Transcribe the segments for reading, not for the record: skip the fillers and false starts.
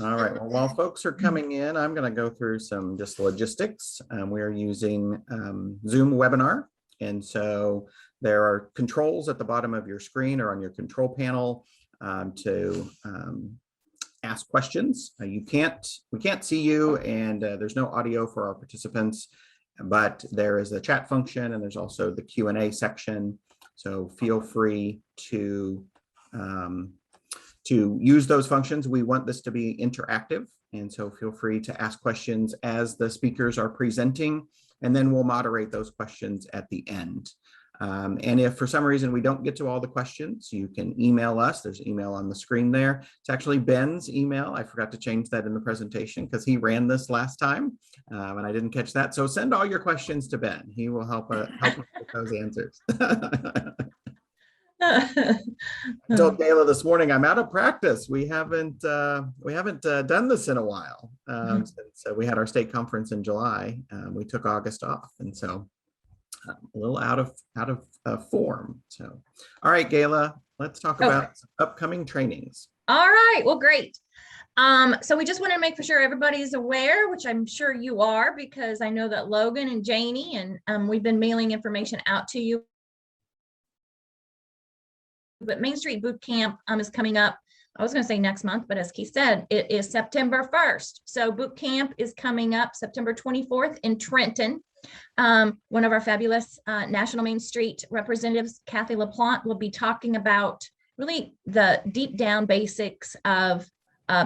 All right. Well, while folks are coming in, I'm going to go through some just logistics. We are using Zoom webinar. And so there are controls at the bottom of your screen or on your control panel to ask questions. We can't see you, and there's no audio for our participants, but there is a chat function and there's also the Q&A section. So feel free to use those functions. We want this to be interactive, and so feel free to ask questions as the speakers are presenting, and then we'll moderate those questions at the end. And if for some reason we don't get to all the questions, you can email us. There's email on the screen there. It's actually Ben's email. I forgot to change that in the presentation because he ran this last time and I didn't catch that. So send all your questions to Ben. He will help us with those answers. I told Gayla this morning I'm out of practice. We haven't done this in a while since we had our state conference in July. We took August off, and so a little out of form. So, all right, Gayla, let's talk about upcoming trainings. All right. Well, great. So we just want to make for sure everybody's aware, which I'm sure you are, because I know that Logan and Janie and we've been mailing information out to you. But Main Street Boot Camp is coming up. I was going to say next month, but as Keith said, it is September 1st. So boot camp is coming up September 24th in Trenton. One of our fabulous National Main Street representatives, Kathy LaPlante, will be talking about really the deep down basics of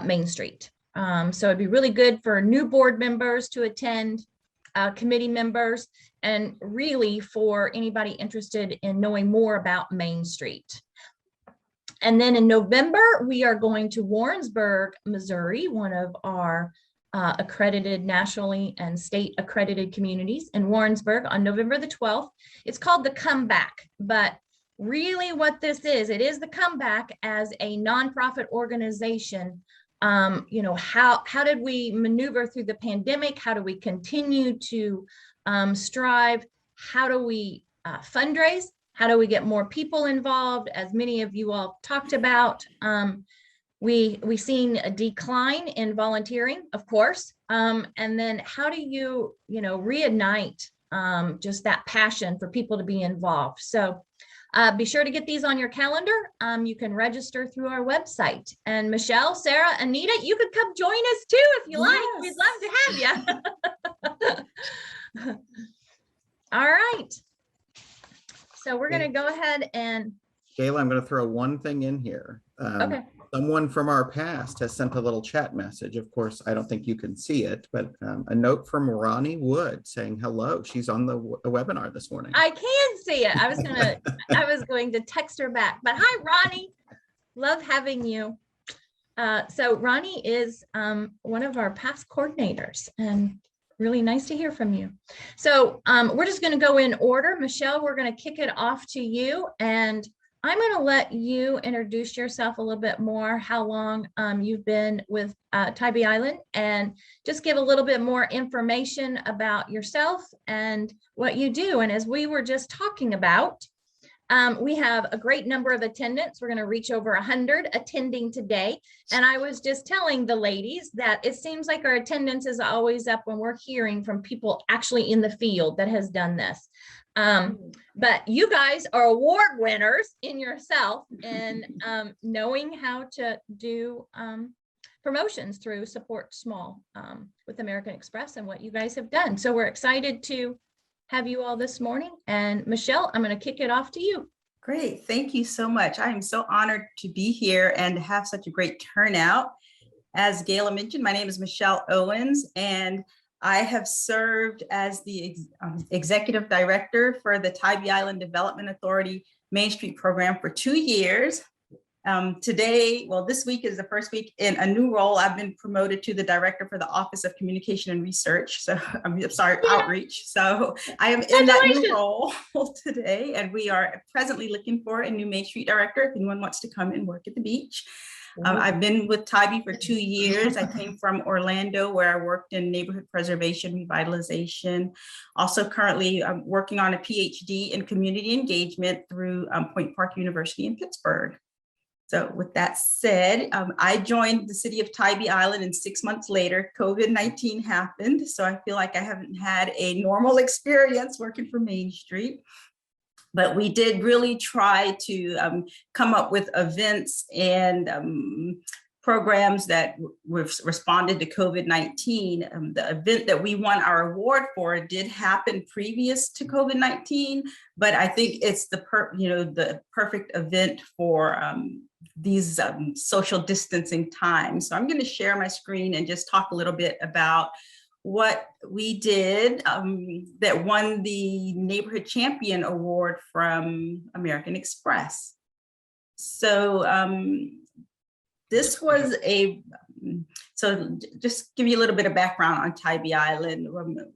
Main Street. So it'd be really good for new board members to attend, committee members, and really for anybody interested in knowing more about Main Street. And then in November, we are going to Warrensburg, Missouri, one of our accredited nationally and state accredited communities in Warrensburg on November the 12th. It's called the Comeback, but really what this is, it is the comeback as a nonprofit organization. You know, how did we maneuver through the pandemic? How do we continue to strive? How do we fundraise? How do we get more people involved? As many of you all talked about, we've seen a decline in volunteering, of course. And then how do you reignite just that passion for people to be involved? So be sure to get these on your calendar. You can register through our website. And Michelle, Sarah, Anita, you could come join us too if you like. We'd love to have you. All right. So we're going to go ahead and. Gayla, I'm going to throw one thing in here. Okay. Someone from our past has sent a little chat message. Of course, I don't think you can see it, but a note from Ronnie Wood saying hello. She's on the webinar this morning. I can see it. I was going to text her back, but hi, Ronnie. Love having you. So Ronnie is one of our past coordinators, and really nice to hear from you. So we're just going to go in order. Michelle, we're going to kick it off to you, and I'm going to let you introduce yourself a little bit more, how long you've been with Tybee Island, and just give a little bit more information about yourself and what you do. And as we were just talking about, we have a great number of attendants. We're going to reach over 100 attending today. And I was just telling the ladies that it seems like our attendance is always up when we're hearing from people actually in the field that has done this. But you guys are award winners in yourself and knowing how to do promotions through Support Small with American Express and what you guys have done. So we're excited to have you all this morning. And Michelle, I'm going to kick it off to you. Great. Thank you so much. I am so honored to be here and to have such a great turnout. As Gayla mentioned, my name is Michelle Owens, and I have served as the executive director for the Tybee Island Development Authority Main Street program for 2 years. This week is the first week in a new role. I've been promoted to the director for the Office of Communication and Research. So outreach. So I am in that new role today, and we are presently looking for a new Main Street director if anyone wants to come and work at the beach. I've been with Tybee for 2 years. I came from Orlando, where I worked in neighborhood preservation, revitalization. Also currently I'm working on a PhD in community engagement through Point Park University in Pittsburgh. So with that said, I joined the city of Tybee Island, and 6 months later, COVID-19 happened. So I feel like I haven't had a normal experience working for Main Street. But we did really try to come up with events and programs that responded to COVID-19. The event that we won our award for did happen previous to COVID-19, but I think it's the perfect event for these social distancing times. So I'm going to share my screen and just talk a little bit about what we did that won the Neighborhood Champion Award from American Express. So this was so just give you a little bit of background on Tybee Island.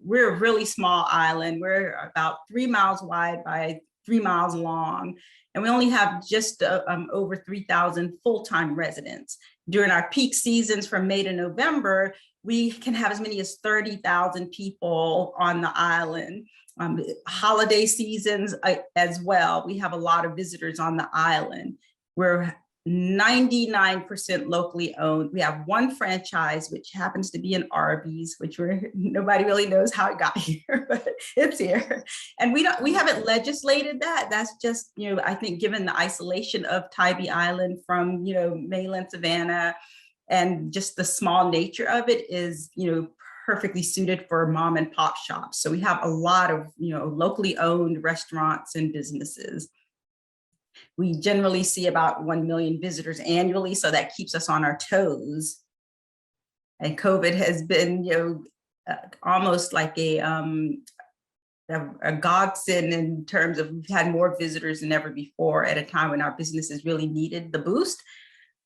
We're a really small island. We're about 3 miles wide by 3 miles long, and we only have just over 3,000 full-time residents. During our peak seasons from May to November, we can have as many as 30,000 people on the island. Holiday seasons as well, we have a lot of visitors on the island. We're 99% locally owned. We have one franchise, which happens to be an Arby's, which nobody really knows how it got here, but it's here. And we haven't legislated that. That's just, I think given the isolation of Tybee Island from, mainland Savannah, and just the small nature of it is, perfectly suited for mom and pop shops. So we have a lot of, locally owned restaurants and businesses. We generally see about 1 million visitors annually, so that keeps us on our toes. And COVID has been, almost like a godsend in terms of we've had more visitors than ever before at a time when our businesses really needed the boost.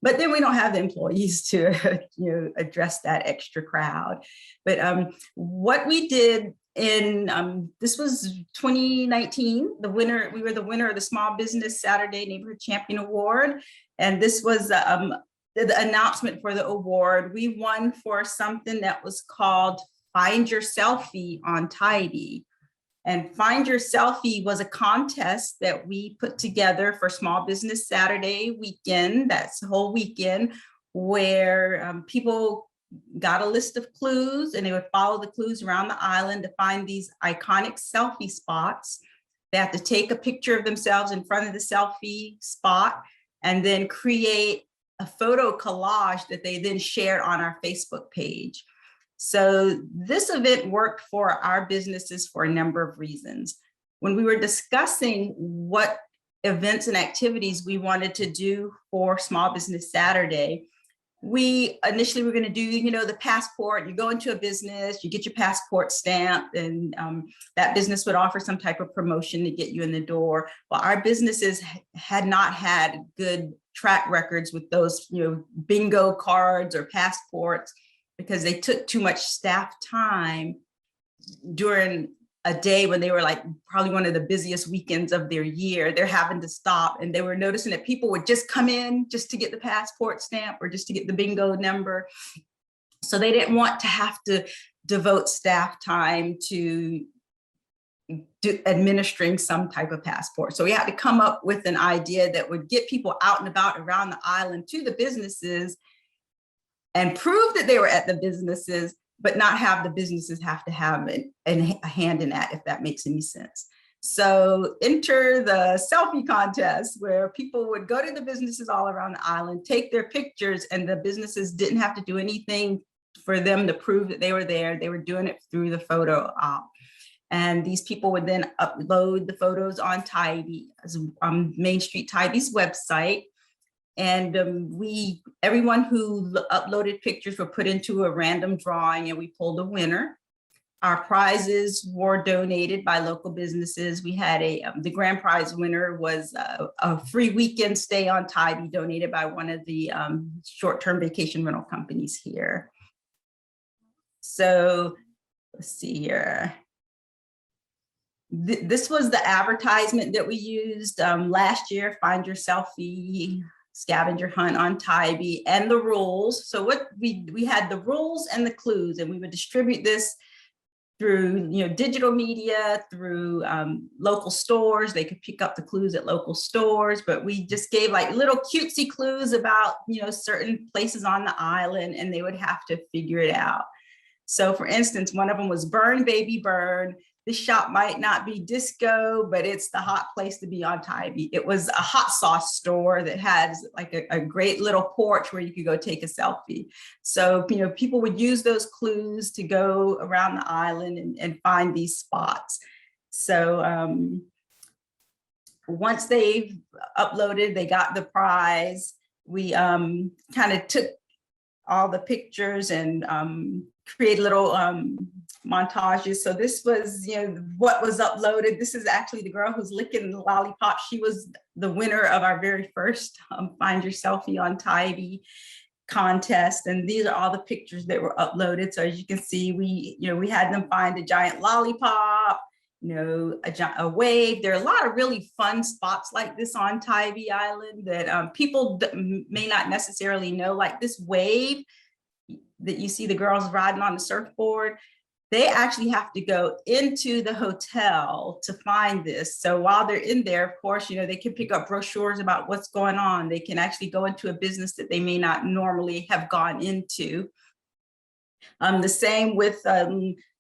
But then we don't have the employees to address that extra crowd. But what we did in this was 2019, we were the winner of the Small Business Saturday Neighborhood Champion Award. And this was the announcement for the award. We won for something that was called Find Your Selfie on Tybee. And Find Your Selfie was a contest that we put together for Small Business Saturday weekend. That's the whole weekend, where people got a list of clues and they would follow the clues around the island to find these iconic selfie spots. They have to take a picture of themselves in front of the selfie spot and then create a photo collage that they then shared on our Facebook page. So this event worked for our businesses for a number of reasons. When we were discussing what events and activities we wanted to do for Small Business Saturday, we initially were going to do, the passport. You go into a business, you get your passport stamped, and that business would offer some type of promotion to get you in the door. Well, our businesses had not had good track records with those, bingo cards or passports, because they took too much staff time during a day when they were like probably one of the busiest weekends of their year. They're having to stop, and they were noticing that people would just come in just to get the passport stamp or just to get the bingo number. So they didn't want to have to devote staff time to administering some type of passport. So we had to come up with an idea that would get people out and about around the island to the businesses and prove that they were at the businesses, but not have the businesses have to have a hand in that, if that makes any sense. So enter the selfie contest, where people would go to the businesses all around the island, take their pictures, and the businesses didn't have to do anything for them to prove that they were there. They were doing it through the photo op. And these people would then upload the photos on Tybee, Main Street Tybee's website. And everyone who uploaded pictures were put into a random drawing, and we pulled a winner. Our prizes were donated by local businesses. We had the grand prize winner was a free weekend stay on Tybee, donated by one of the short-term vacation rental companies here. So let's see here. This was the advertisement that we used last year, Find Your Selfie Scavenger Hunt on Tybee, and the rules. So what we had the rules and the clues, and we would distribute this through digital media, through local stores. They could pick up the clues at local stores, but we just gave like little cutesy clues about certain places on the island, and they would have to figure it out. So for instance, one of them was Burn Baby Burn. This shop might not be disco, but it's the hot place to be on Tybee. It was a hot sauce store that has like a great little porch where you could go take a selfie. So, people would use those clues to go around the island and find these spots. So once they've uploaded, they got the prize. We kind of took all the pictures and create little montages. So this was, what was uploaded. This is actually the girl who's licking the lollipop. She was the winner of our very first Find Your Selfie on Tybee contest. And these are all the pictures that were uploaded. So as you can see, we had them find a giant lollipop, a wave. There are a lot of really fun spots like this on Tybee Island that people may not necessarily know, like this wave that you see the girls riding on the surfboard. They actually have to go into the hotel to find this. So while they're in there, of course, they can pick up brochures about what's going on. They can actually go into a business that they may not normally have gone into. The same with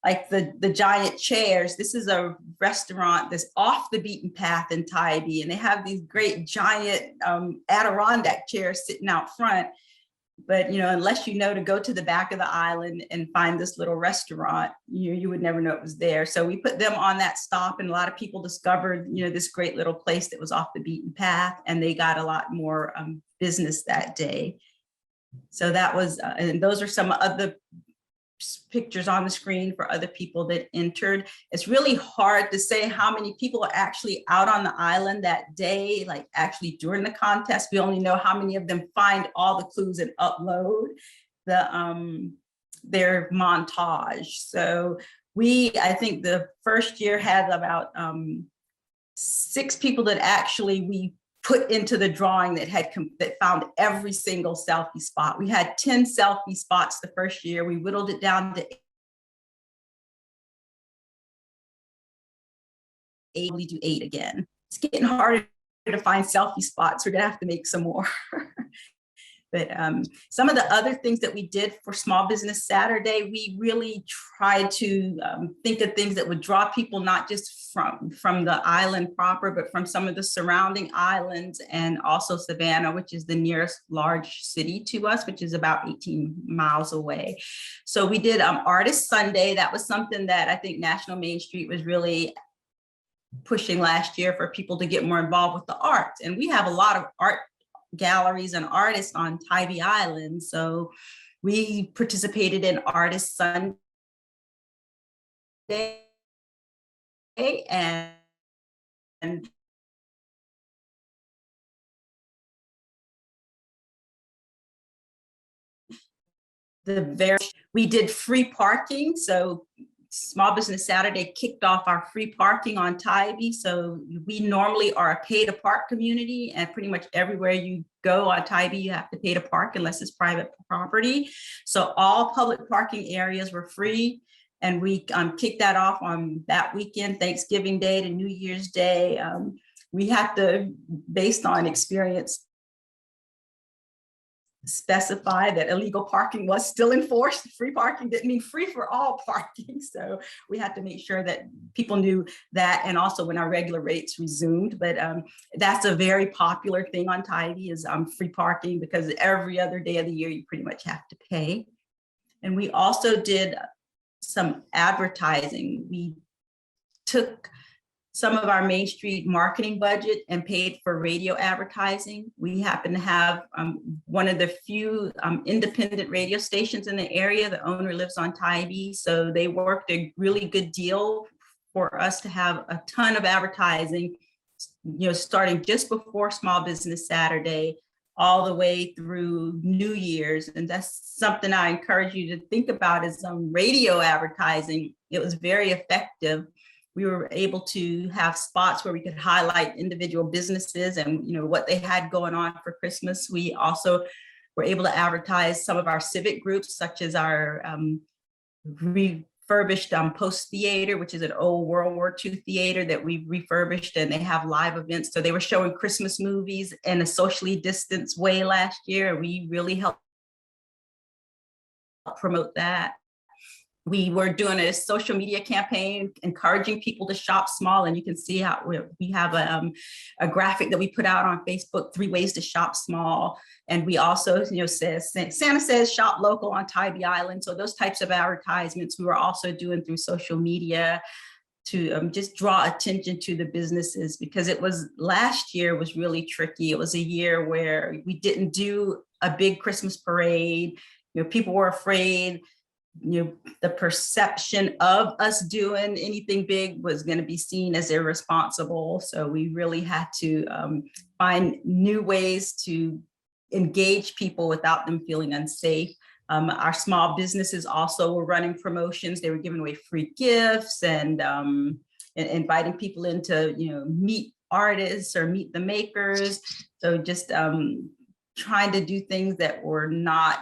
like the giant chairs. This is a restaurant that's off the beaten path in Tybee, and they have these great giant Adirondack chairs sitting out front. But, unless to go to the back of the island and find this little restaurant, you would never know it was there. So we put them on that stop, and a lot of people discovered, this great little place that was off the beaten path, and they got a lot more business that day. So that was, and those are some of the pictures on the screen for other people that entered. It's really hard to say how many people are actually out on the island that day, like actually during the contest. We only know how many of them find all the clues and upload their montage. So I think the first year had about 6 people that actually we put into the drawing that found every single selfie spot. We had 10 selfie spots the first year. We whittled it down to 8. We do 8 again. It's getting harder to find selfie spots. We're gonna have to make some more. But some of the other things that we did for Small Business Saturday, we really tried to think of things that would draw people not just from the island proper, but from some of the surrounding islands, and also Savannah, which is the nearest large city to us, which is about 18 miles away. So we did Artist Sunday. That was something that I think National Main Street was really pushing last year for people to get more involved with the arts. And we have a lot of art galleries and artists on Tybee Island. So we participated in Artist Sunday, and we did free parking. So Small Business Saturday kicked off our free parking on Tybee. So we normally are a pay to park community, and pretty much everywhere you go on Tybee, you have to pay to park unless it's private property. So all public parking areas were free. And we kicked that off on that weekend, Thanksgiving Day to New Year's Day. We have to, based on experience, specify that illegal parking was still enforced. Free parking didn't mean free for all parking. So we had to make sure that people knew that, and also when our regular rates resumed. But that's a very popular thing on Tybee is free parking, because every other day of the year you pretty much have to pay. And we also did some advertising. We took some of our Main Street marketing budget and paid for radio advertising. We happen to have one of the few independent radio stations in the area. The owner lives on Tybee, so they worked a really good deal for us to have a ton of advertising, starting just before Small Business Saturday, all the way through New Year's. And that's something I encourage you to think about is radio advertising. It was very effective. We were able to have spots where we could highlight individual businesses and what they had going on for Christmas. We also were able to advertise some of our civic groups, such as our refurbished Post Theater, which is an old World War II theater that we refurbished, and they have live events. So they were showing Christmas movies in a socially distanced way last year. And we really helped promote that. We were doing a social media campaign encouraging people to shop small, and you can see how we have a graphic that we put out on Facebook, 3 ways to shop small. And we also, says Santa says shop local on Tybee Island. So those types of advertisements we were also doing through social media to just draw attention to the businesses, because it was last year was really tricky. It was a year where we didn't do a big Christmas parade. People were afraid. The perception of us doing anything big was going to be seen as irresponsible. So we really had to find new ways to engage people without them feeling unsafe. Our small businesses also were running promotions. They were giving away free gifts and inviting people in to, meet artists or meet the makers. So just trying to do things that were not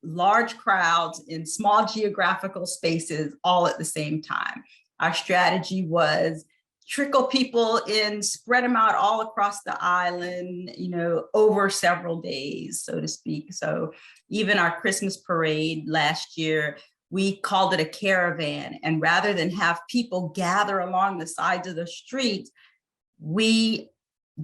large crowds in small geographical spaces all at the same time. Our strategy was trickle people in, spread them out all across the island, over several days, so to speak. So even our Christmas parade last year, we called it a caravan. And rather than have people gather along the sides of the streets, we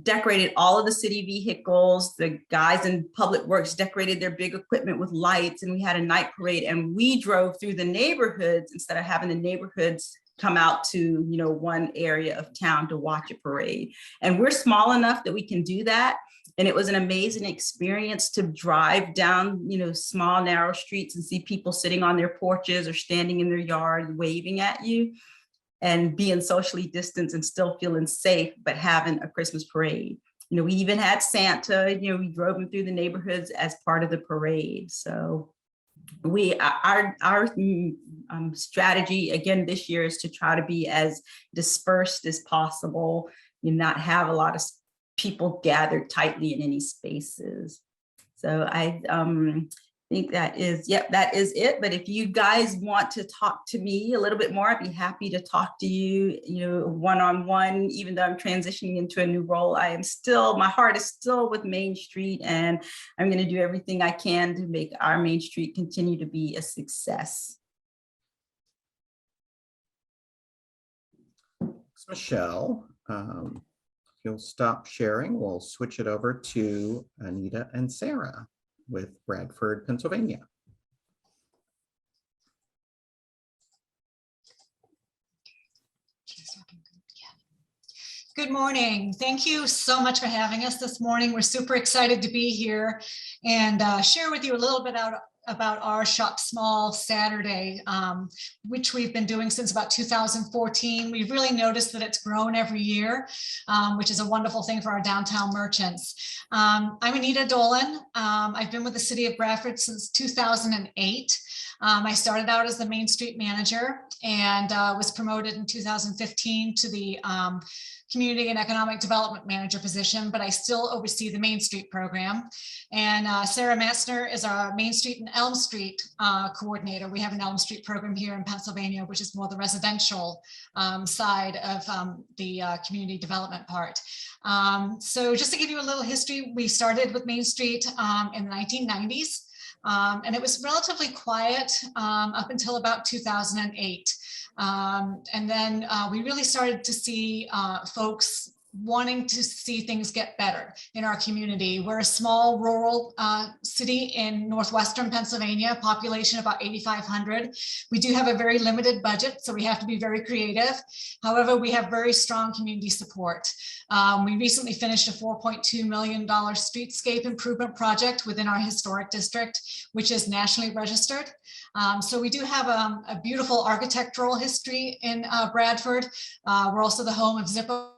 decorated all of the city vehicles. The guys in Public Works decorated their big equipment with lights, and we had a night parade, and we drove through the neighborhoods instead of having the neighborhoods come out to, one area of town to watch a parade. And we're small enough that we can do that. And it was an amazing experience to drive down, small, narrow streets and see people sitting on their porches or standing in their yard waving at you, and being socially distanced and still feeling safe, but having a Christmas parade. We even had Santa, we drove him through the neighborhoods as part of the parade. So our strategy again this year is to try to be as dispersed as possible, not have a lot of people gathered tightly in any spaces. So I think that is it. But if you guys want to talk to me a little bit more, I'd be happy to talk to you, one-on-one. Even though I'm transitioning into a new role, my heart is still with Main Street, and I'm going to do everything I can to make our Main Street continue to be a success. Thanks, Michelle. If you'll stop sharing, we'll switch it over to Anita and Sarah with Bradford, Pennsylvania. Good morning. Thank you so much for having us this morning. We're super excited to be here and share with you a little bit about our Shop Small Saturday, which we've been doing since about 2014. We've really noticed that it's grown every year, which is a wonderful thing for our downtown merchants. I'm Anita Dolan. I've been with the city of Bradford since 2008. I started out as the Main Street manager and was promoted in 2015 to the Community and Economic Development Manager position, but I still oversee the Main Street program. And Sarah Matzner is our Main Street and Elm Street coordinator. We have an Elm Street program here in Pennsylvania, which is more the residential side of the community development part. So just to give you a little history, we started with Main Street in the 1990s. And it was relatively quiet up until about 2008. And then we really started to see folks wanting to see things get better in our community. We're a small rural city in northwestern Pennsylvania, population about 8,500. We do have a very limited budget, so we have to be very creative. However, we have very strong community support. We recently finished a $4.2 million streetscape improvement project within our historic district, which is nationally registered. So we do have a beautiful architectural history in Bradford. We're also the home of Zippo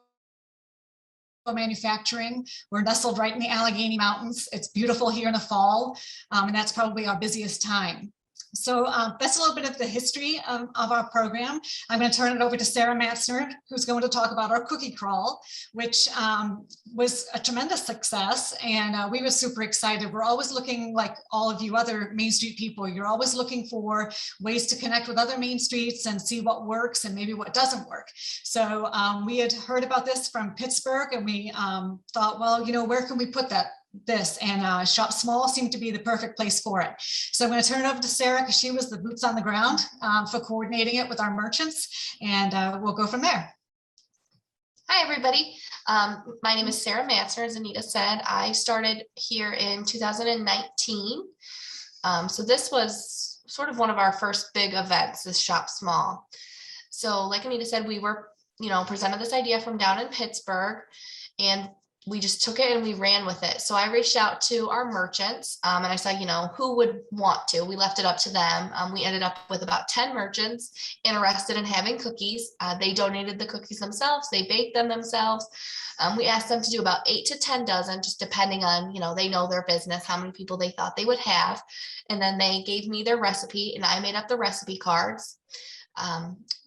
Manufacturing. We're nestled right in the Allegheny Mountains. It's beautiful here in the fall, and that's probably our busiest time. So that's a little bit of the history of our program. I'm going to turn it over to Sarah Matzner, who's going to talk about our cookie crawl, which was a tremendous success. And we were super excited. We're always looking, like all of you other Main Street people, you're always looking for ways to connect with other Main Streets and see what works and maybe what doesn't work. So we had heard about this from Pittsburgh, and we thought, well, you know, where can we put this? And Shop Small seemed to be the perfect place for it. So I'm going to turn it over to Sarah, because she was the boots on the ground for coordinating it with our merchants, and we'll go from there. Hi, everybody. My name is Sarah Matzner. As Anita said, I started here in 2019. So this was sort of one of our first big events, this Shop Small. So like Anita said, we were, presented this idea from down in Pittsburgh, and we just took it and we ran with it. So I reached out to our merchants and I said, who would want to? We left it up to them. We ended up with about 10 merchants interested in having cookies. They donated the cookies themselves. They baked them themselves. We asked them to do about 8 to 10 dozen, just depending on, they know their business, how many people they thought they would have. And then they gave me their recipe and I made up the recipe cards.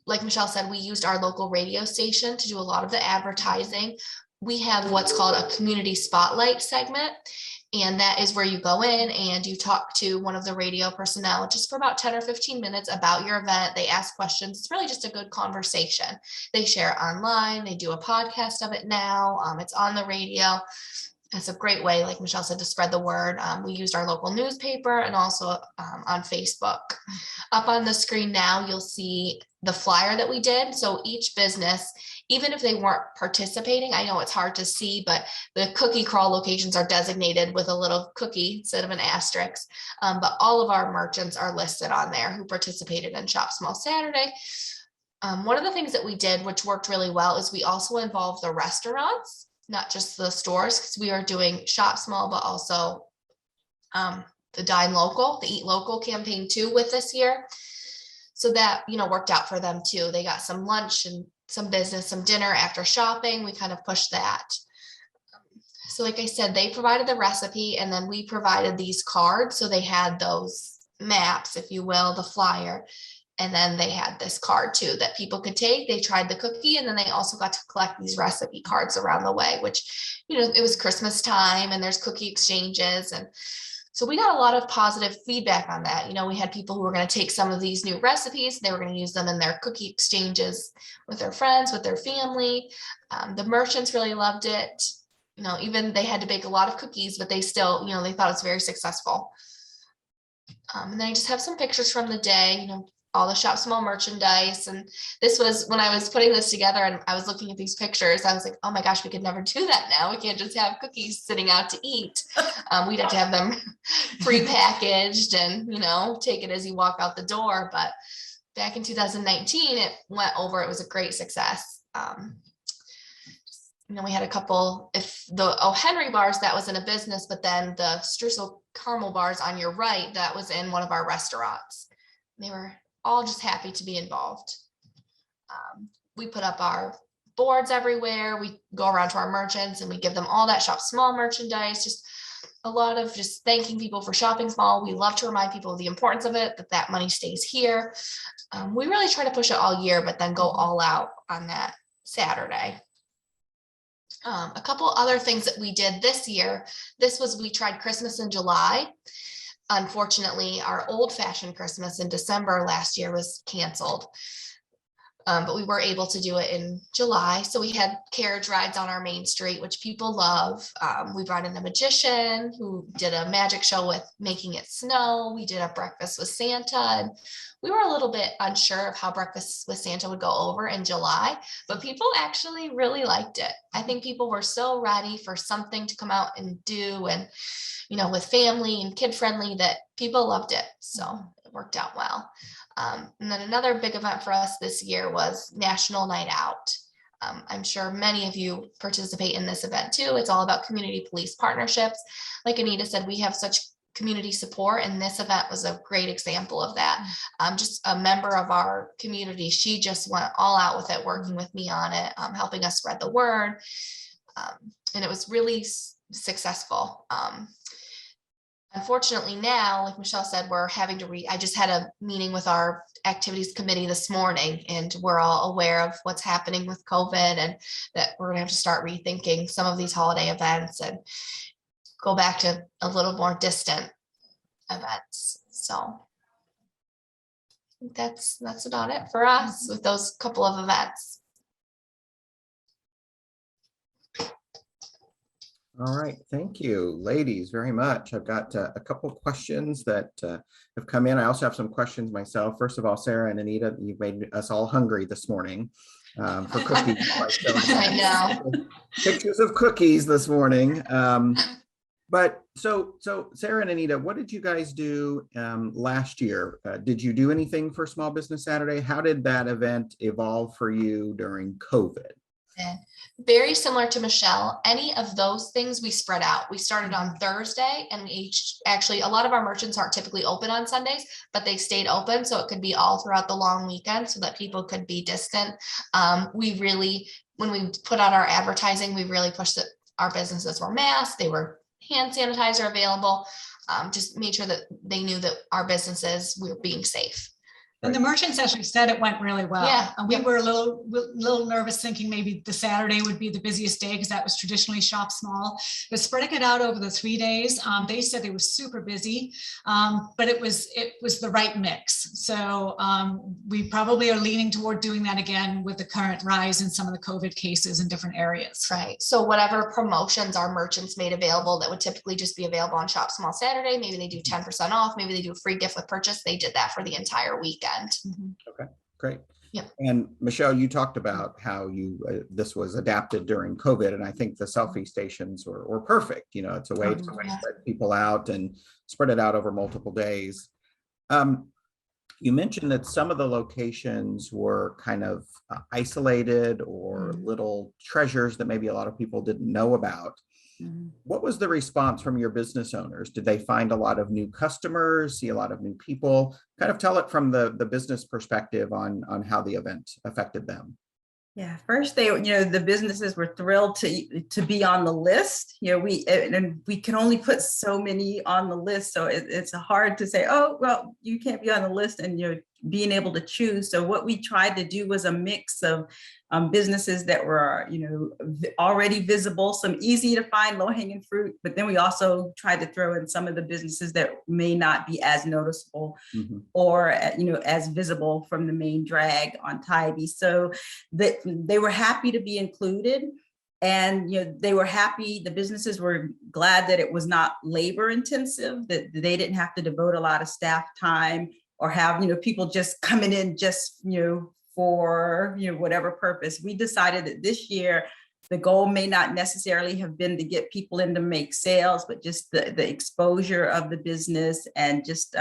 Like Michelle said, we used our local radio station to do a lot of the advertising. We have what's called a community spotlight segment, and that is where you go in and you talk to one of the radio personnel just for about 10 or 15 minutes about your event. They ask questions. It's really just a good conversation. They share it online. They do a podcast of it now. It's on the radio. It's a great way, like Michelle said, to spread the word. We used our local newspaper and also on Facebook. Up on the screen now, you'll see the flyer that we did. So each business, even if they weren't participating, I know it's hard to see, but the cookie crawl locations are designated with a little cookie instead of an asterisk. But all of our merchants are listed on there who participated in Shop Small Saturday. One of the things that we did, which worked really well, is we also involved the restaurants, not just the stores, because we are doing Shop Small, but also the Dine Local, the Eat Local campaign too with this year. So that, worked out for them too. They got some lunch and some business, some dinner after shopping. We kind of pushed that. So like I said, they provided the recipe and then we provided these cards. So they had those maps, if you will, the flyer. And then they had this card too that people could take. They tried the cookie and then they also got to collect these recipe cards around the way, which, it was Christmas time and there's cookie exchanges. And so we got a lot of positive feedback on that. We had people who were going to take some of these new recipes. They were going to use them in their cookie exchanges with their friends, with their family. The merchants really loved it. Even they had to bake a lot of cookies, but they still, they thought it was very successful. And then I just have some pictures from the day, all the Shop Small merchandise. And this was when I was putting this together and I was looking at these pictures, I was like, oh my gosh, we could never do that now. We can't just have cookies sitting out to eat. We'd have to have them pre-packaged and, take it as you walk out the door. But back in 2019, it went over. It was a great success. We had a couple, if the O. Henry bars, that was in a business, but then the streusel caramel bars on your right, that was in one of our restaurants. They were all just happy to be involved. We put up our boards everywhere. We go around to our merchants and we give them all that Shop Small merchandise, just a lot of just thanking people for shopping small. We love to remind people of the importance of it, that money stays here. We really try to push it all year, but then go all out on that Saturday. A couple other things that we did this year. We tried Christmas in July. Unfortunately, our old-fashioned Christmas in December last year was canceled, but we were able to do it in July. So we had carriage rides on our main street, which people love. We brought in a magician who did a magic show with making it snow. We did a breakfast with Santa, and we were a little bit unsure of how breakfast with Santa would go over in July, but people actually really liked it. I think people were so ready for something to come out and do, and with family and kid friendly, that people loved it. So it worked out well. And then another big event for us this year was National Night Out. I'm sure many of you participate in this event too. It's all about community police partnerships. Like Anita said, we have such community support, and this event was a great example of that. Just a member of our community, she just went all out with it, working with me on it, helping us spread the word. And it was really successful. Unfortunately now, like Michelle said, we're having to I just had a meeting with our activities committee this morning, and we're all aware of what's happening with COVID, and that we're gonna have to start rethinking some of these holiday events and go back to a little more distant events. So I think that's about it for us with those couple of events. All right, thank you, ladies, very much. I've got a couple questions that have come in. I also have some questions myself. First of all, Sarah and Anita, you've made us all hungry this morning for cookies. I know. Pictures of cookies this morning. But so Sarah and Anita, what did you guys do last year? Did you do anything for Small Business Saturday? How did that event evolve for you during COVID? Very similar to Michelle. Any of those things we spread out. We started on Thursday, and we actually, a lot of our merchants aren't typically open on Sundays, but they stayed open, so it could be all throughout the long weekend so that people could be distant. We really, when we put out our advertising, we really pushed that our businesses were masked, they were hand sanitizer available, just made sure that they knew that our businesses were being safe. And the merchants actually said it went really well. Yeah. And we were a little nervous, thinking maybe the Saturday would be the busiest day because that was traditionally Shop Small. But spreading it out over the 3 days, they said they were super busy, but it was the right mix. So we probably are leaning toward doing that again with the current rise in some of the COVID cases in different areas. Right. So whatever promotions our merchants made available that would typically just be available on Shop Small Saturday, maybe they do 10% off, maybe they do a free gift with purchase. They did that for the entire weekend. Okay, great. Yeah. And Michelle, you talked about how you this was adapted during COVID, and I think the selfie stations were perfect. You know, it's a way to spread people out and spread it out over multiple days. You mentioned that some of the locations were kind of isolated or little treasures that maybe a lot of people didn't know about. What was the response from your business owners? Did they find a lot of new customers, see a lot of new people? Kind of tell it from the business perspective on how the event affected them. Yeah, first the businesses were thrilled to be on the list. We can only put so many on the list, so it's hard to say, oh, well, you can't be on the list, and being able to choose. So what we tried to do was a mix of businesses that were already visible, some easy to find, low-hanging fruit, but then we also tried to throw in some of the businesses that may not be as noticeable or as visible from the main drag on Tybee. So that they were happy to be included, and they were happy. The businesses were glad that it was not labor intensive, that they didn't have to devote a lot of staff time or have people just coming in just for whatever purpose. We decided that this year the goal may not necessarily have been to get people in to make sales, but just the exposure of the business, and just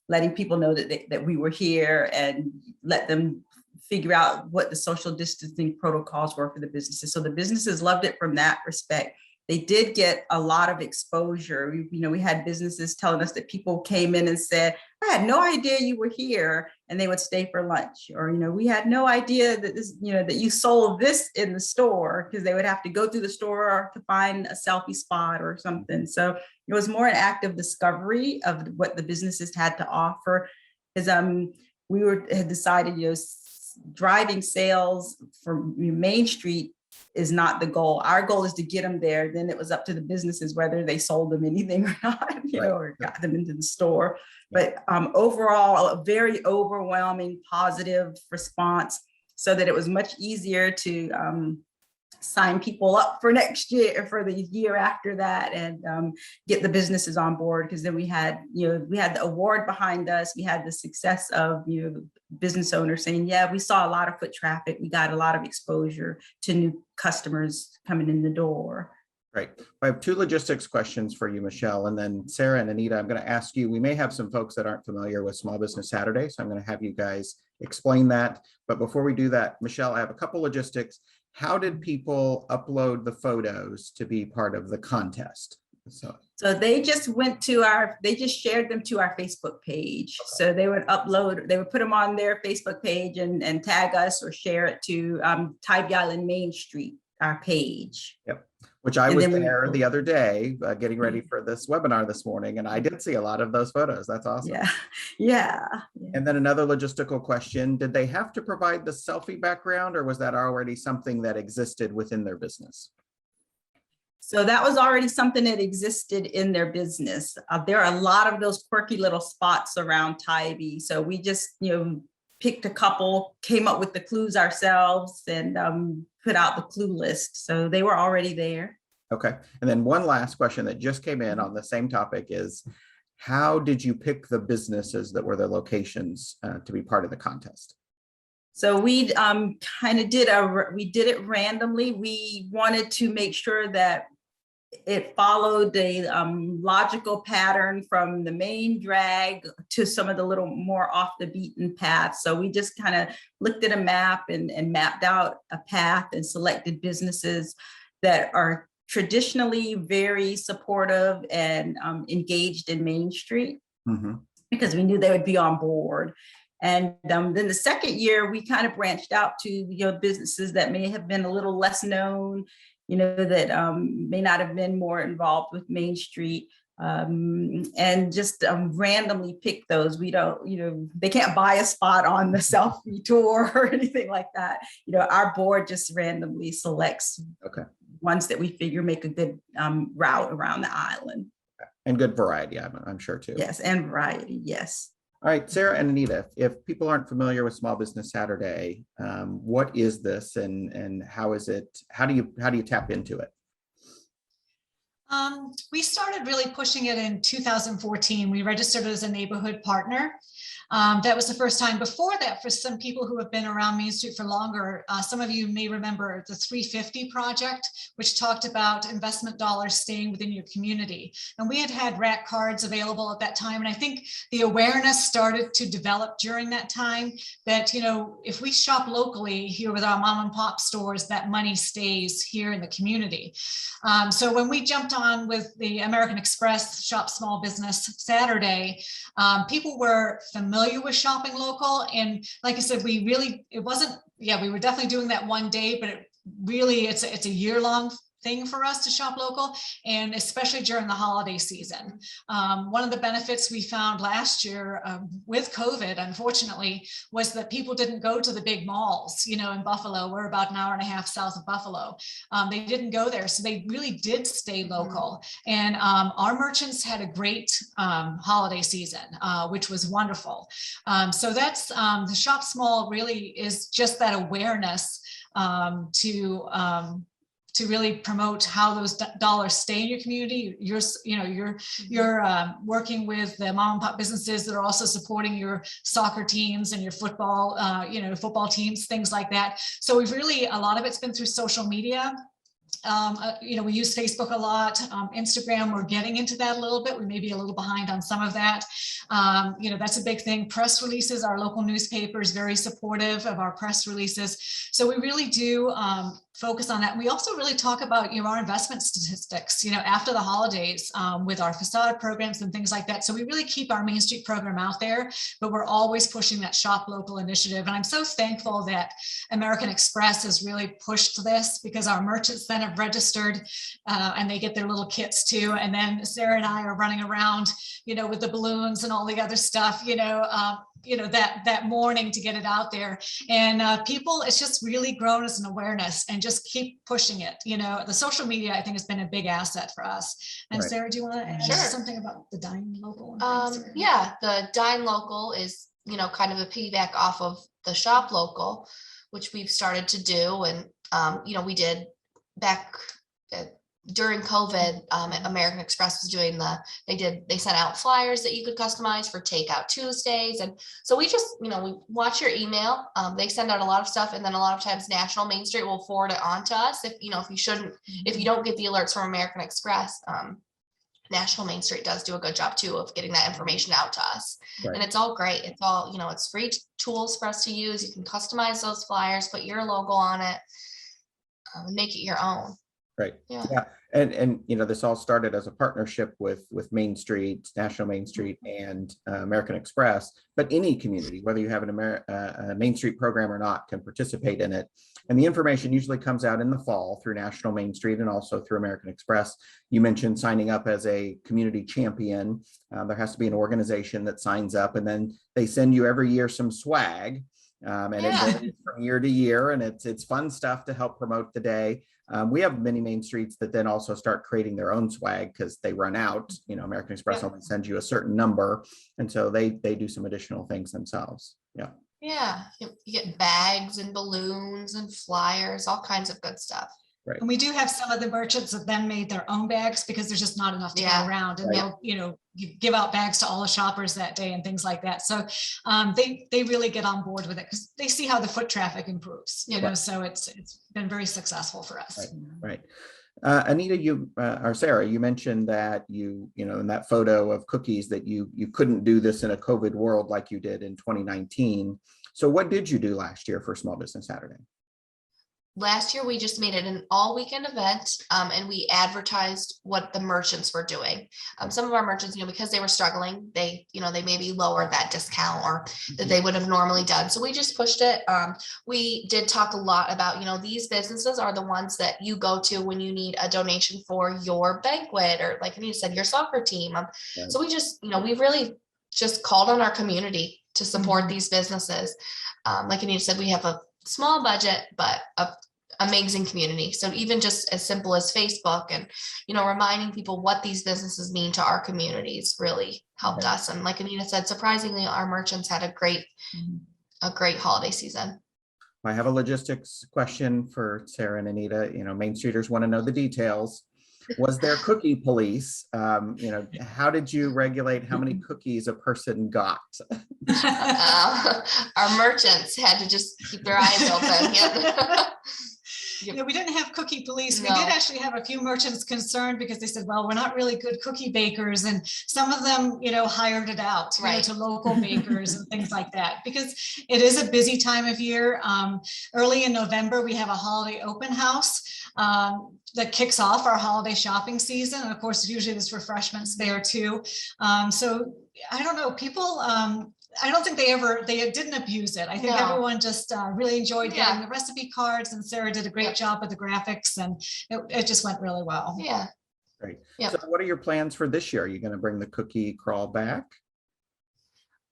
letting people know that we were here, and let them figure out what the social distancing protocols were for the businesses. So the businesses loved it from that respect. They did get a lot of exposure. We had businesses telling us that people came in and said, I had no idea you were here, and they would stay for lunch. Or, we had no idea that this, that you sold this in the store, because they would have to go through the store to find a selfie spot or something. So it was more an active discovery of what the businesses had to offer. Because we had decided, driving sales from Main Street is not the goal. Our goal is to get them there. Then it was up to the businesses whether they sold them anything or not, or got them into the store. But overall, a very overwhelming positive response, so that it was much easier to sign people up for next year, for the year after that, and get the businesses on board. Because then we had the award behind us. We had the success of business owners saying, yeah, we saw a lot of foot traffic. We got a lot of exposure to new customers coming in the door. Right. I have two logistics questions for you, Michelle, and then Sarah and Anita, I'm going to ask you, we may have some folks that aren't familiar with Small Business Saturday, so I'm going to have you guys explain that. But before we do that, Michelle, I have a couple logistics. How did people upload the photos to be part of the contest? So they just they just shared them to our Facebook page. So they would put them on their Facebook page and tag us or share it to Tybee Island Main Street, our page. Yep. Which I And was then we- there the other day, getting ready for this webinar this morning, and I did see a lot of those photos. That's awesome. Yeah, yeah. Yeah. And then another logistical question, did they have to provide the selfie background, or was that already something that existed within their business? So that was already something that existed in their business. There are a lot of those quirky little spots around Tybee. So we just, picked a couple, came up with the clues ourselves, and put out the clue list. So they were already there. Okay. And then one last question that just came in on the same topic is, how did you pick the businesses that were the locations to be part of the contest? So we kind of did it randomly. We wanted to make sure that it followed a logical pattern from the main drag to some of the little more off the beaten path. So we just kind of looked at a map and mapped out a path and selected businesses that are traditionally very supportive and engaged in Main Street, because we knew they would be on board. And then the second year, we kind of branched out to businesses that may have been a little less known, that may not have been more involved with Main Street, and just randomly pick those. We don't, they can't buy a spot on the selfie tour or anything like that. Our board just randomly selects ones that we figure make a good route around the island. And good variety, I'm sure too. Yes, and variety, yes. All right, Sarah and Anita, if people aren't familiar with Small Business Saturday, what is this and how is it? How do you tap into it? We started really pushing it in 2014. We registered as a neighborhood partner. That was the first time. Before that, for some people who have been around Main Street for longer, some of you may remember the 350 project, which talked about investment dollars staying within your community. And we had RAC cards available at that time. And I think the awareness started to develop during that time that, if we shop locally here with our mom and pop stores, that money stays here in the community. So when we jumped on with the American Express Shop Small Business Saturday, people were familiar with shopping local. And like I said, we were definitely doing that one day, but it's a year-long thing for us to shop local, and especially during the holiday season. One of the benefits we found last year with COVID, unfortunately, was that people didn't go to the big malls, in Buffalo. We're about an hour and a half south of Buffalo. They didn't go there. So they really did stay local. And our merchants had a great holiday season, which was wonderful. So that's the Shop Small really is just that awareness to really promote how those dollars stay in your community. You're working with the mom and pop businesses that are also supporting your soccer teams and your football, football teams, things like that. So a lot of it's been through social media. We use Facebook a lot, Instagram, we're getting into that a little bit. We may be a little behind on some of that. That's a big thing. Press releases, our local newspaper is very supportive of our press releases. So we really do focus on that. We also really talk about our investment statistics, after the holidays with our facade programs and things like that. So we really keep our Main Street program out there, but we're always pushing that shop local initiative. And I'm so thankful that American Express has really pushed this, because our merchants then have registered and they get their little kits too. And then Sarah and I are running around, with the balloons and all the other stuff, that morning to get it out there. And people, it's just really grown as an awareness, and just keep pushing it. The social media, I think, has been a big asset for us. And Right. Sarah, do you want to add Sure. something about the Dine Local? and things, or- Yeah, the Dine Local is, kind of a piggyback off of the Shop Local, which we've started to do. And, we did back during COVID, American Express was doing they sent out flyers that you could customize for Takeout Tuesdays. And so we just, we watch your email. They send out a lot of stuff, and then a lot of times National Main Street will forward it on to us. If you don't get the alerts from American Express, National Main Street does do a good job too of getting that information out to us. Right. And it's all great. It's all, it's free tools for us to use. You can customize those flyers, put your logo on it, and make it your own. Right. Yeah. Yeah. And you know, this all started as a partnership with Main Street, National Main Street, and American Express. But any community, whether you have a Main Street program or not, can participate in it. And the information usually comes out in the fall through National Main Street and also through American Express. You mentioned signing up as a community champion. There has to be an organization that signs up, and then they send you every year some swag. And it Yeah. varies from year to year, and it's fun stuff to help promote the day. We have many Main Streets that then also start creating their own swag because they run out. You know, American Express Yeah. only sends you a certain number, and so they do some additional things themselves. Yeah. Yeah, you get bags and balloons and flyers, all kinds of good stuff. And we do have some of the merchants that then made their own bags because there's just not enough to Yeah. go around, and Right. they'll, give out bags to all the shoppers that day and things like that. So they really get on board with it because they see how the foot traffic improves, Right. so it's been very successful for us. Right. Anita, or Sarah, you mentioned that you know, in that photo of cookies that you couldn't do this in a COVID world like you did in 2019. So what did you do last year for Small Business Saturday? Last year, we just made it an all weekend event, and we advertised what the merchants were doing. Some of our merchants, because they were struggling, they maybe lowered that discount or that they would have normally done. So we just pushed it. We did talk a lot about, these businesses are the ones that you go to when you need a donation for your banquet, or like Anita said, your soccer team. So we just, we really just called on our community to support these businesses. Like Anita said, we have a small budget, but a amazing community. So even just as simple as Facebook and, reminding people what these businesses mean to our communities really helped us. And like Anita said, surprisingly, our merchants had a great holiday season. I have a logistics question for Sarah and Anita. Main Streeters want to know the details. Was there cookie police? How did you regulate how many cookies a person got? Our merchants had to just keep their eyes open. Yeah, we didn't have cookie police. We No. did actually have a few merchants concerned because they said, well, we're not really good cookie bakers. And some of them, hired it out Right. to local bakers and things like that, because it is a busy time of year. Early in November, we have a holiday open house that kicks off our holiday shopping season. And of course, usually there's refreshments there too. So I don't know, people, I don't think they didn't abuse it. I think No. everyone just really enjoyed Yeah. getting the recipe cards, and Sarah did a great job with the graphics, and it just went really well. Yeah. Great. Yep. So what are your plans for this year? Are you going to bring the cookie crawl back?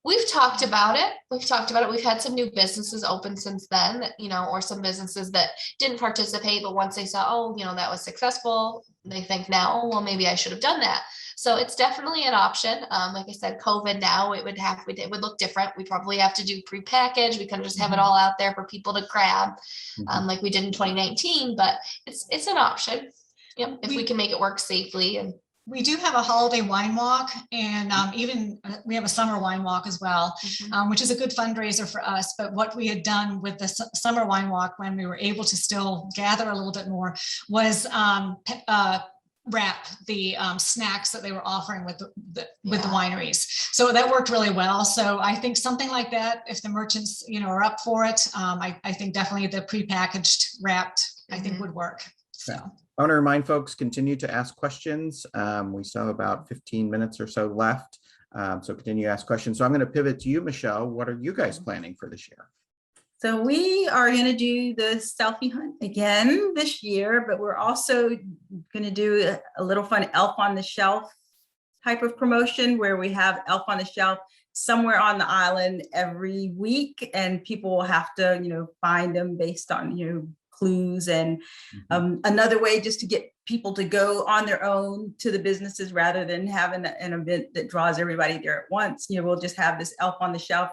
We've talked about it. We've had some new businesses open since then, or some businesses that didn't participate, but once they saw, oh, that was successful, they think now, oh, well, maybe I should have done that. So it's definitely an option. Like I said, COVID now, it would look different. We probably have to do pre-package. We couldn't just have it all out there for people to grab, like we did in 2019, but it's an option. Yep, if we can make it work safely. And We do have a holiday wine walk, and even we have a summer wine walk as well, which is a good fundraiser for us. But what we had done with the summer wine walk, when we were able to still gather a little bit more, was wrap the snacks that they were offering with the wineries. So that worked really well. So I think something like that, if the merchants, are up for it, I think definitely the prepackaged wrapped, I think would work. So. I want to remind folks, continue to ask questions. We still have about 15 minutes or so left. So continue to ask questions. So I'm going to pivot to you, Michelle. What are you guys planning for this year? So we are going to do the selfie hunt again this year, but we're also going to do a little fun Elf on the Shelf type of promotion, where we have Elf on the Shelf somewhere on the island every week, and people will have to, find them based on, clues. And another way just to get people to go on their own to the businesses rather than having an event that draws everybody there at once. We'll just have this Elf on the Shelf,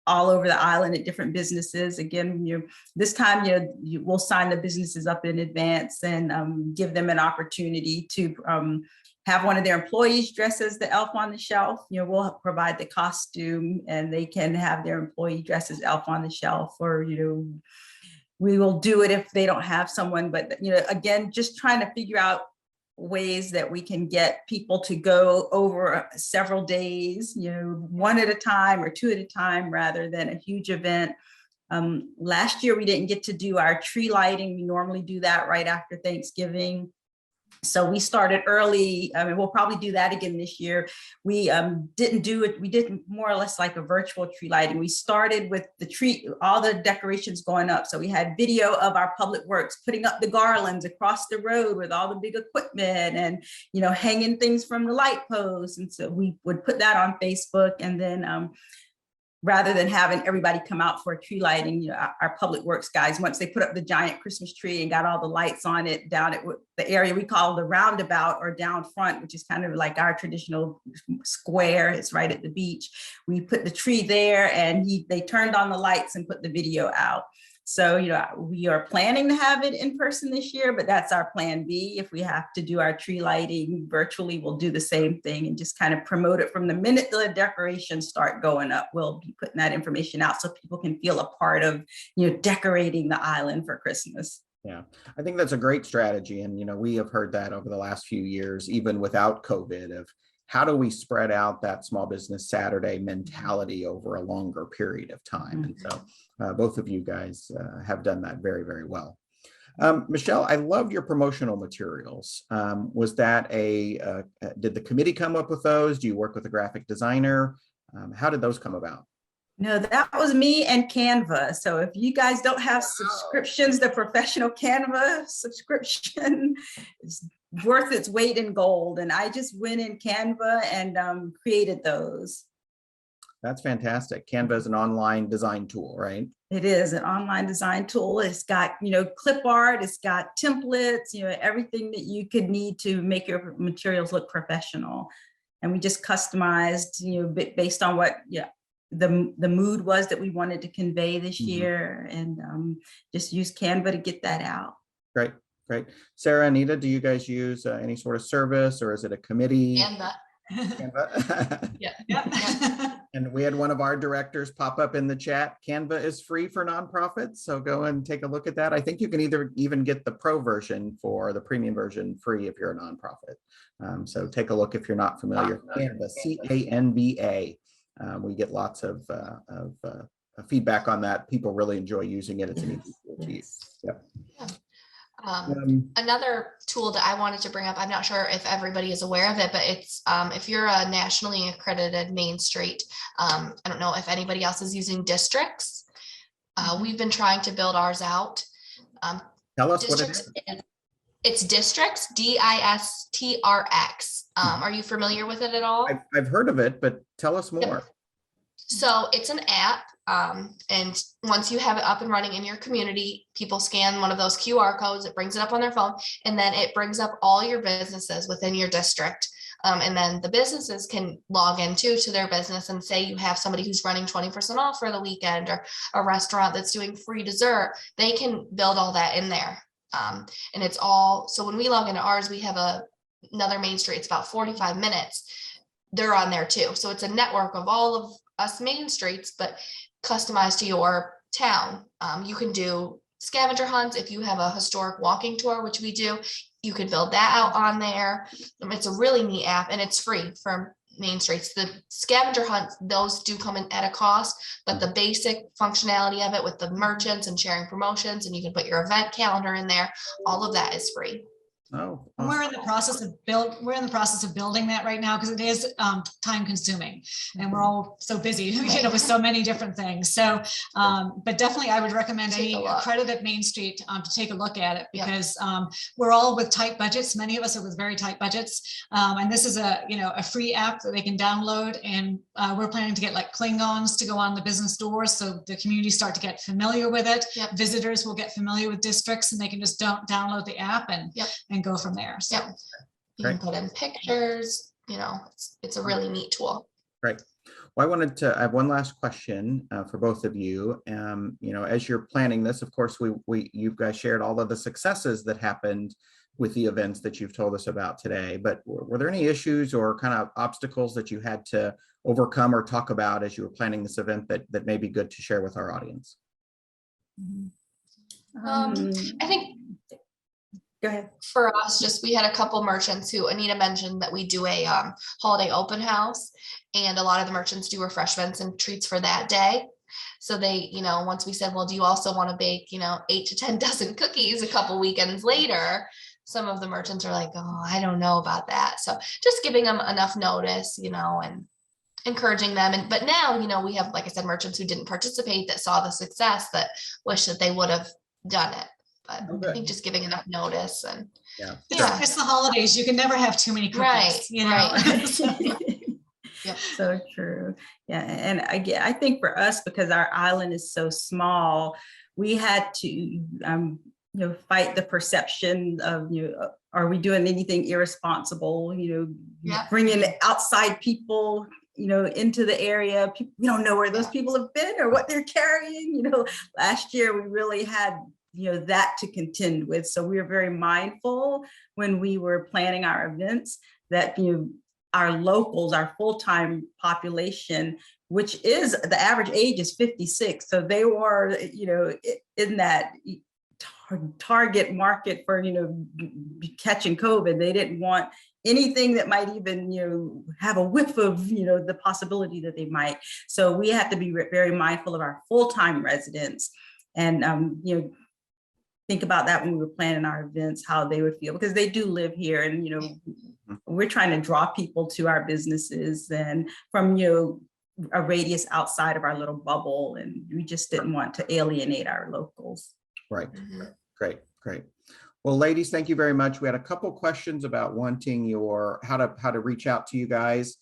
all over the island at different businesses. Again, this time, we'll sign the businesses up in advance and give them an opportunity to have one of their employees dress as the Elf on the Shelf. We'll provide the costume, and they can have their employee dress as Elf on the Shelf, or, we will do it if they don't have someone. But, again, just trying to figure out ways that we can get people to go over several days, one at a time or two at a time, rather than a huge event. Last year, we didn't get to do our tree lighting. We normally do that right after Thanksgiving. So we started early. I mean, we'll probably do that again this year. We didn't do it. We did more or less like a virtual tree lighting. We started with the tree, all the decorations going up. So we had video of our public works, putting up the garlands across the road with all the big equipment and, you know, hanging things from the light posts. And so we would put that on Facebook. And then rather than having everybody come out for a tree lighting, you know, our public works guys, once they put up the giant Christmas tree and got all the lights on it down at the area we call the roundabout or down front, which is kind of like our traditional square, it's right at the beach. We put the tree there and they turned on the lights and put the video out. So, you know, we are planning to have it in person this year, but that's our plan B. If we have to do our tree lighting virtually, we'll do the same thing and just kind of promote it from the minute the decorations start going up. We'll be putting that information out so people can feel a part of, you know, decorating the island for Christmas. Yeah, I think that's a great strategy. And, you know, we have heard that over the last few years, even without COVID, of how do we spread out that small business Saturday mentality over a longer period of time? And so both of you guys have done that very, very well. Michelle, I loved your promotional materials. Was that did the committee come up with those? Do you work with a graphic designer? How did those come about? No, that was me and Canva. So if you guys don't have subscriptions, the professional Canva subscription is worth its weight in gold. And I just went in Canva and created those. That's fantastic. Canva is an online design tool, right? It is an online design tool. It's got, you know, clip art, it's got templates, you know, everything that you could need to make your materials look professional. And we just customized, you know, based on what, the mood was that we wanted to convey this year, and just use Canva to get that out. Great, great. Sarah, Anita, do you guys use any sort of service, or is it a committee? Canva. Yeah. And we had one of our directors pop up in the chat. Canva is free for nonprofits, so go and take a look at that. I think you can even get the pro version for the premium version free if you're a nonprofit. So take a look if you're not familiar. Canva, C-A-N-V-A. We get lots of feedback on that. People really enjoy using it. It's an easy tool to use. Yep. Another tool that I wanted to bring up, I'm not sure if everybody is aware of it, but it's if you're a nationally accredited Main Street, I don't know if anybody else is using Districts. We've been trying to build ours out. Tell us Districts, what it is. It's Districts, D-I-S-T-R-X. Are you familiar with it at all? I've heard of it, but tell us more. So it's an app, and once you have it up and running in your community, people scan one of those QR codes, it brings it up on their phone, and then it brings up all your businesses within your district. And then the businesses can log in to their business and say you have somebody who's running 20% off for the weekend, or a restaurant that's doing free dessert. They can build all that in there. And it's all, so when we log into ours, we have another Main Street, it's about 45 minutes. They're on there too. So it's a network of all of us Main Streets, but customized to your town. You can do scavenger hunts. If you have a historic walking tour, which we do, you could build that out on there. It's a really neat app, and it's free for Main Streets. The scavenger hunts, those do come in at a cost, but the basic functionality of it with the merchants and sharing promotions, and you can put your event calendar in there, all of that is free. Oh, We're in the process of building that right now, because it is time consuming, and we're all so busy, you know, with so many different things. So, but definitely I would recommend any accredited Main Street to take a look at it, because we're all with tight budgets. Many of us are with very tight budgets. And this is a free app that they can download. And we're planning to get like Klingons to go on the business doors, so the community start to get familiar with it. Visitors will get familiar with Districts, and they can just download the app and go from there. So you can put in pictures, you know, it's a really neat tool. Great. Well, I have one last question for both of you. You know, as you're planning this, of course, you guys shared all of the successes that happened with the events that you've told us about today, but were there any issues or kind of obstacles that you had to overcome or talk about as you were planning this event that may be good to share with our audience? I think Go ahead. for us, we had a couple merchants who Anita mentioned that we do a holiday open house, and a lot of the merchants do refreshments and treats for that day. So they, once we said, well, do you also want to bake, 8 to 10 dozen cookies a couple weekends later? Some of the merchants are like, oh, I don't know about that. So just giving them enough notice, and encouraging them. But now, we have, like I said, merchants who didn't participate that saw the success that wish that they would have done it. But Oh, I good. think just giving enough notice and Yeah. Yeah. It's the holidays. You can never have too many Right, cookies, you know? right. Yep. So true. Yeah. And I think for us, because our island is so small, we had to, fight the perception of, are we doing anything irresponsible, Yeah. bringing outside people, into the area. We don't know where those Yeah. people have been or what they're carrying. Last year we really had, that to contend with. So we were very mindful when we were planning our events that, our locals, our full-time population, which is the average age is 56. So they were, in that target market for, catching COVID. They didn't want anything that might even, have a whiff of, the possibility that they might. So we have to be very mindful of our full-time residents and, think about that when we were planning our events, how they would feel, because they do live here and, we're trying to draw people to our businesses and from, a radius outside of our little bubble. And we just didn't want to alienate our locals. Right. Mhm. Great. Well, ladies, thank you very much. We had a couple questions about wanting how to reach out to you guys.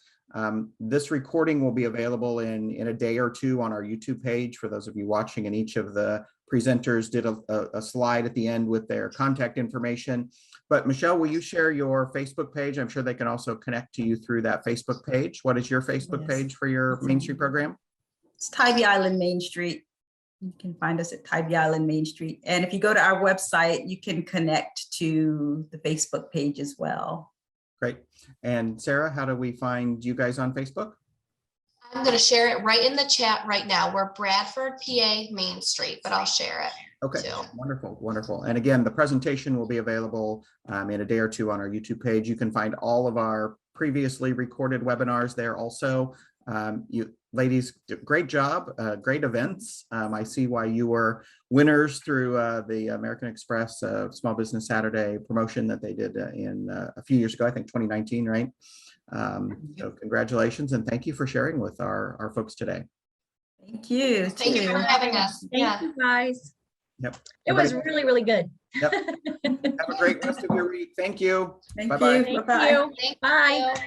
This recording will be available in a day or two on our YouTube page for those of you watching, and each of the presenters did a slide at the end with their contact information. But Michelle, will you share your Facebook page? I'm sure they can also connect to you through that Facebook page. What is your Facebook Yes. page for your Main Street program? It's Tybee Island Main Street. You can find us at Tybee Island Main Street. And if you go to our website, you can connect to the Facebook page as well. Great. And Sarah, how do we find you guys on Facebook? I'm going to share it right in the chat right now. We're Bradford, PA, Main Street, but I'll share it. Okay, too. wonderful. And again, the presentation will be available in a day or two on our YouTube page. You can find all of our previously recorded webinars there also. You ladies, great job, great events. I see why you were winners through the American Express Small Business Saturday promotion that they did in a few years ago, I think 2019, right? So congratulations and thank you for sharing with our folks today. Thank you. Thank you for having us. Thank you, guys. Yep. It was Everybody- really, really good. Yep. Have a great rest of your week. Thank you. Thank Bye-bye. you. Thank Bye-bye. you. Thank Bye. you.